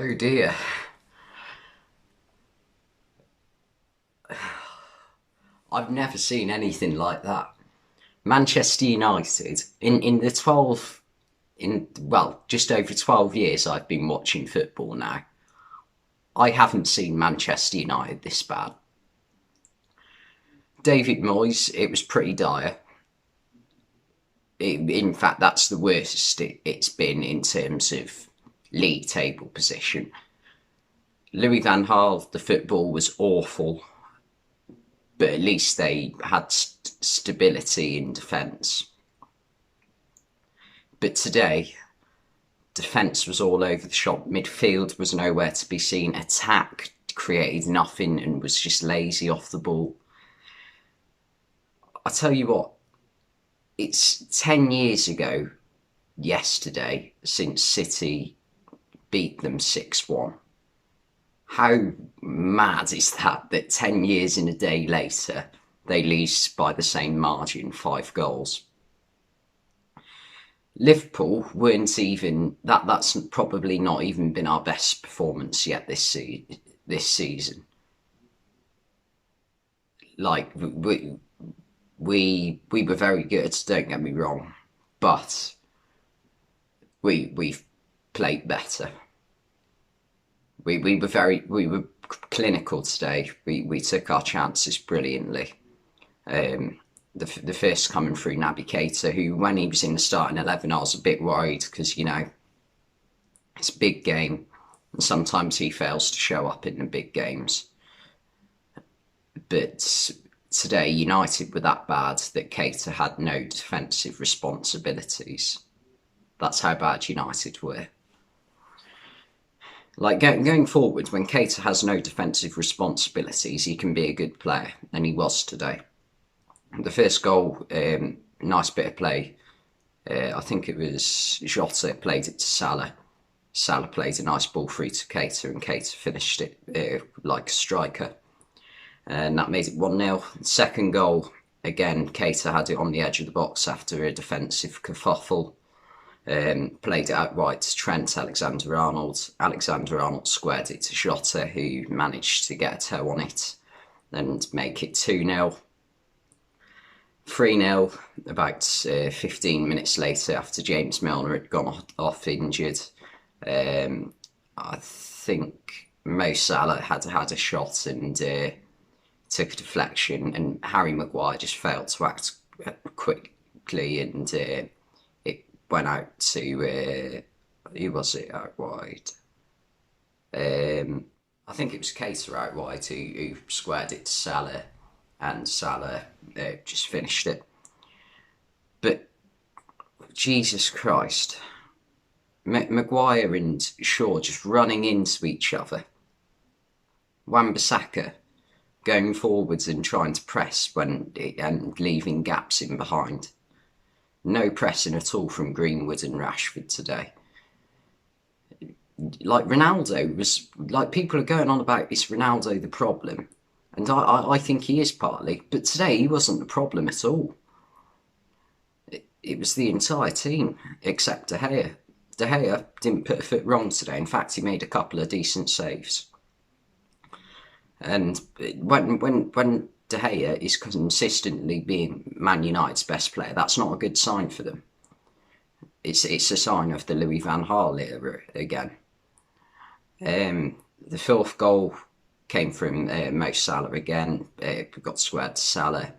Oh dear. I've never seen anything like that. Manchester United in the 12 in well, just over 12 years I've been watching football now. I haven't seen Manchester United this bad. David Moyes, it was pretty dire. In fact, that's the worst it's been in terms of league table position. Louis van Gaal, the football was awful, but at least they had stability in defence. But today, defence was all over the shop. Midfield was nowhere to be seen. Attack created nothing and was just lazy off the ball. I tell you what, it's 10 years ago yesterday since City beat them 6-1. How mad is that 10 years and a day later they lose by the same margin, 5 goals? Liverpool weren't even that's probably not even been our best performance yet this season. Like we were very good, don't get me wrong, but we've played better. We were clinical today. We took our chances brilliantly. The first coming through Naby Keita, who when he was in the starting 11 I was a bit worried because it's a big game and sometimes he fails to show up in the big games. But today United were that bad that Keita had no defensive responsibilities. That's how bad United were. Like going forward, when Keita has no defensive responsibilities, he can be a good player, and he was today. The first goal, nice bit of play. I think it was Jota played it to Salah. Salah played a nice ball through to Keita, and Keita finished it like a striker. And that made it 1-0. Second goal, again, Keita had it on the edge of the box after a defensive kerfuffle. Played it out wide to Trent Alexander-Arnold. Alexander-Arnold squared it to Jota, who managed to get a toe on it and make it 2-0. 3-0 about 15 minutes later after James Milner had gone off injured. I think Mo Salah had a shot and took a deflection, and Harry Maguire just failed to act quickly, and it went out to who was it out wide? I think it was Keita out wide who squared it to Salah, and Salah just finished it. But Jesus Christ, Maguire and Shaw just running into each other. Wan-Bissaka going forwards and trying to press and leaving gaps in behind. No pressing at all from Greenwood and Rashford today. Like Ronaldo was, like people are going on about, is Ronaldo the problem? And I think he is partly, but today he wasn't the problem at all. It was the entire team except De Gea. De Gea didn't put a foot wrong today. In fact, he made a couple of decent saves. And when De Gea is consistently being Man United's best player, that's not a good sign for them. It's a sign of the Louis van Gaal era again. The fourth goal came from Mo Salah again. Got squared to Salah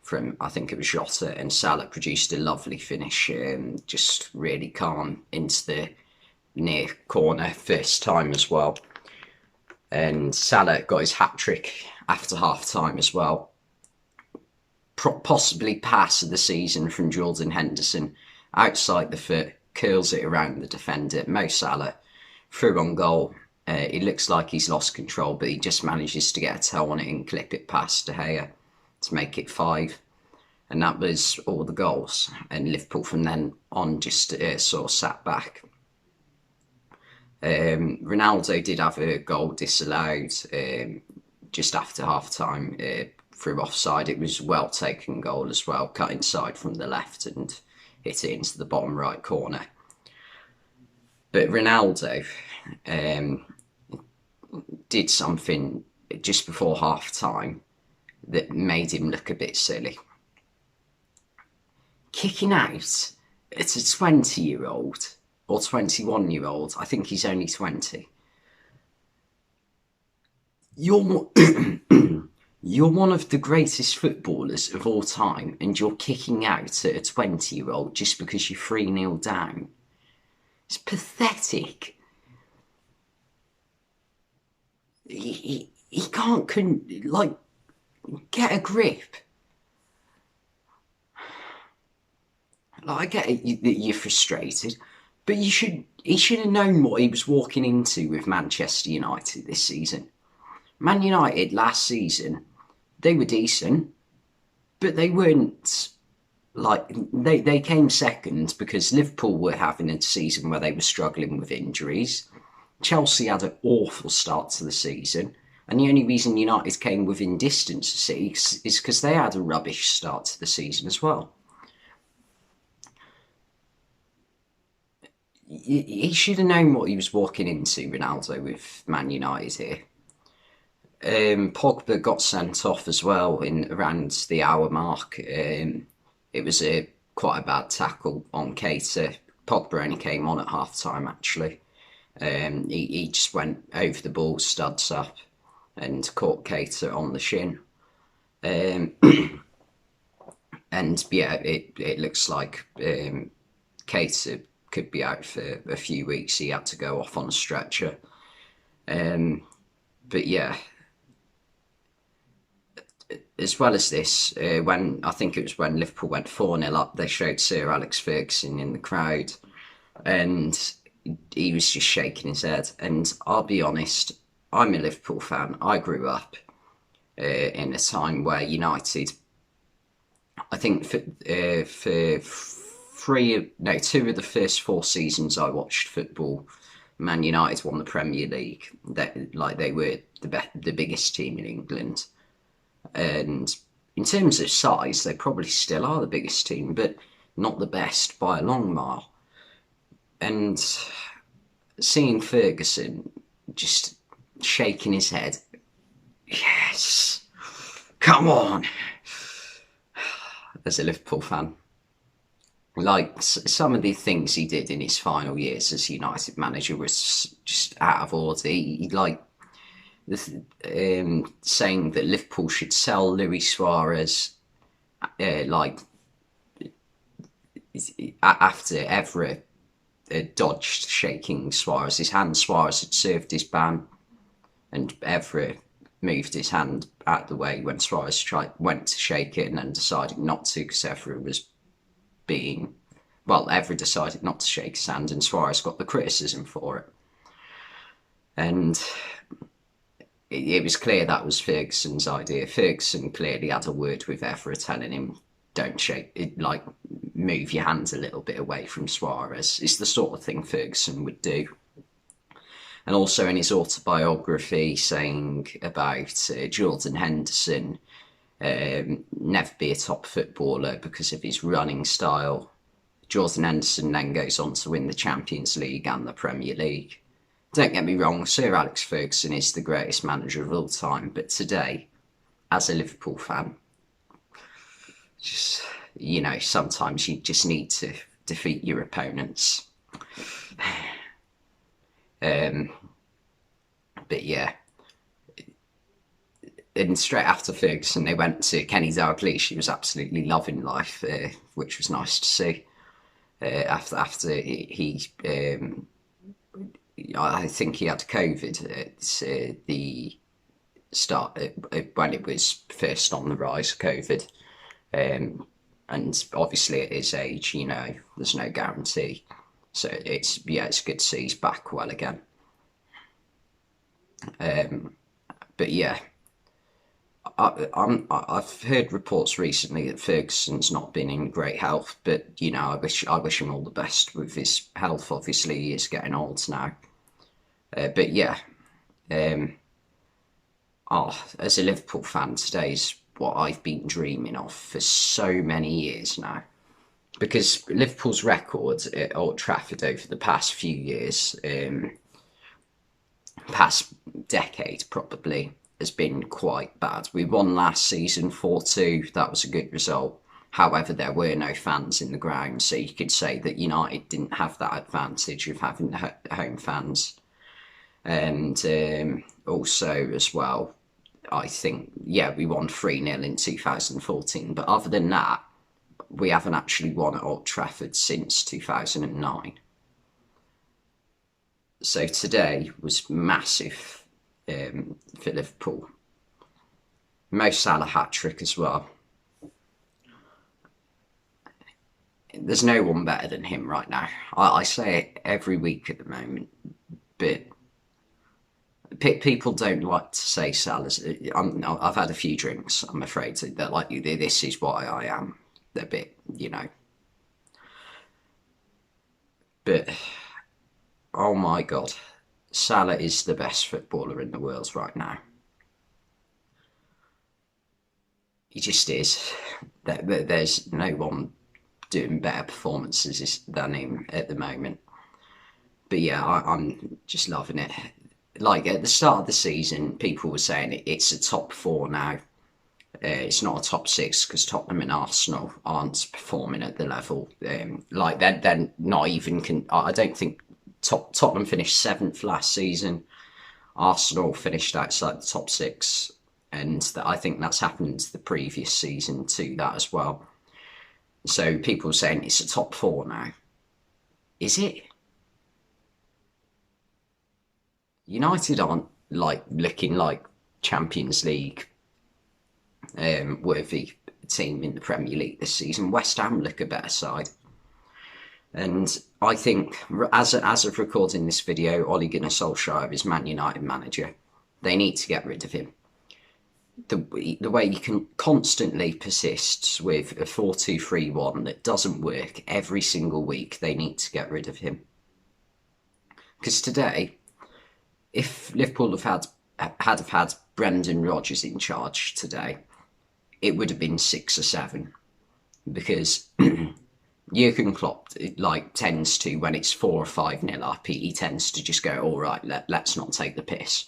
from, I think it was Jota, and Salah produced a lovely finish, just really calm into the near corner first time as well. And Salah got his hat-trick after half-time as well. Possibly pass of the season from Jordan Henderson. Outside the foot, curls it around the defender. Mo Salah through on goal. It looks like he's lost control, but he just manages to get a toe on it and clip it past De Gea to make it 5. And that was all the goals. And Liverpool from then on just sort of sat back. Ronaldo did have a goal disallowed just after half-time through offside. It was a well-taken goal as well, cut inside from the left and hit it into the bottom right corner. But Ronaldo did something just before half time that made him look a bit silly. Kicking out at a 20-year-old or 21-year-old, I think he's only 20. You're you're one of the greatest footballers of all time, and you're kicking out at a 20-year-old just because you're 3-0 down. It's pathetic. He couldn't, like, get a grip. Like, I get it that you're frustrated, but he should have known what he was walking into with Manchester United this season. Man United last season, they were decent, but they weren't, like, they came second because Liverpool were having a season where they were struggling with injuries. Chelsea had an awful start to the season, and the only reason United came within distance of City is because they had a rubbish start to the season as well. He should have known what he was walking into, Ronaldo, with Man United here. Pogba got sent off as well in around the hour mark. It was quite a bad tackle on Keita. Pogba only came on at half time, actually. He just went over the ball, studs up, and caught Keita on the shin. And yeah, it looks like Keita could be out for a few weeks. He had to go off on a stretcher. But yeah, as well as this, when I think it was when Liverpool went 4-0 up, they showed Sir Alex Ferguson in the crowd, and he was just shaking his head. And I'll be honest, I'm a Liverpool fan. I grew up in a time where United, I think for 2 of the first 4 seasons I watched football, Man United won the Premier League. They were the biggest team in England. And in terms of size, they probably still are the biggest team, but not the best by a long mile. And seeing Ferguson just shaking his head, yes, come on, as a Liverpool fan. Like, some of the things he did in his final years as United manager was just out of order. He saying that Liverpool should sell Luis Suarez, after Evra dodged shaking Suarez's hand. Suarez had served his ban, and Evra moved his hand out of the way when Suarez went to shake it and then decided not to because Evra was Evra decided not to shake his hand, and Suarez got the criticism for it. And it was clear that was Ferguson's idea. Ferguson clearly had a word with Evra telling him, don't shake it, like, move your hands a little bit away from Suarez. It's the sort of thing Ferguson would do. And also in his autobiography, saying about Jordan Henderson, never be a top footballer because of his running style. Jordan Henderson then goes on to win the Champions League and the Premier League. Don't get me wrong, Sir Alex Ferguson is the greatest manager of all time, but today, as a Liverpool fan, just, sometimes you just need to defeat your opponents. But yeah, and straight after Ferguson, they went to Kenny Dalglish. She was absolutely loving life, which was nice to see. After he I think he had COVID at the start when it was first on the rise, COVID. And obviously at his age, there's no guarantee. So it's good to see he's back well again. But yeah, I've heard reports recently that Ferguson's not been in great health, but I wish him all the best with his health. Obviously, he is getting old now. But yeah, as a Liverpool fan, today's what I've been dreaming of for so many years now. because Liverpool's record at Old Trafford over the past few years, past decade probably, has been quite bad. We won last season 4-2. That was a good result. However, there were no fans in the ground, so you could say that United didn't have that advantage of having home fans. And also, as well, I think, yeah, we won 3-0 in 2014. But other than that, we haven't actually won at Old Trafford since 2009. So today was massive for Liverpool. Mo Salah hat-trick as well. There's no one better than him right now. I say it every week at the moment, but people don't like to say Salah's. I've had a few drinks, I'm afraid. They're like, this is why I am. They're a bit, But, oh my God, Salah is the best footballer in the world right now. He just is. There's no one doing better performances than him at the moment. But yeah, I'm just loving it. Like at the start of the season, people were saying it's a top four now. It's not a top six because Tottenham and Arsenal aren't performing at the level. Like they're not even. I don't think Tottenham finished seventh last season. Arsenal finished outside the top six, and I think that's happened the previous season to that as well. So people are saying it's a top four now. Is it? United aren't like looking like Champions League worthy team in the Premier League this season. West Ham look a better side. And I think, as of recording this video, Ole Gunnar Solskjaer is Man United manager. They need to get rid of him. The way you can constantly persist with a 4-2-3-1 that doesn't work every single week, they need to get rid of him. Because today, if Liverpool had had Brendan Rodgers in charge today, it would have been 6 or 7. Because Jurgen Klopp tends to, when it's 4 or 5-0 up, he tends to just go, all right, let's not take the piss.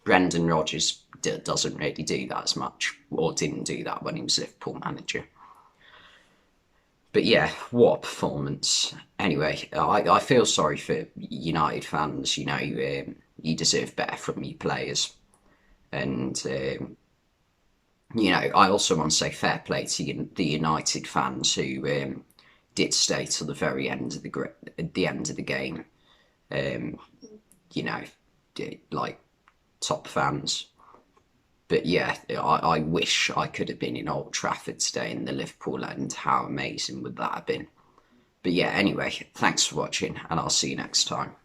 Brendan Rodgers doesn't really do that as much, or didn't do that when he was Liverpool manager. But yeah, what a performance. Anyway, I feel sorry for United fans. You deserve better from your players. And, I also want to say fair play to the United fans who did stay till the very end of the game. Like top fans. But yeah, I wish I could have been in Old Trafford today in the Liverpool end. How amazing would that have been? But yeah, anyway, thanks for watching, and I'll see you next time.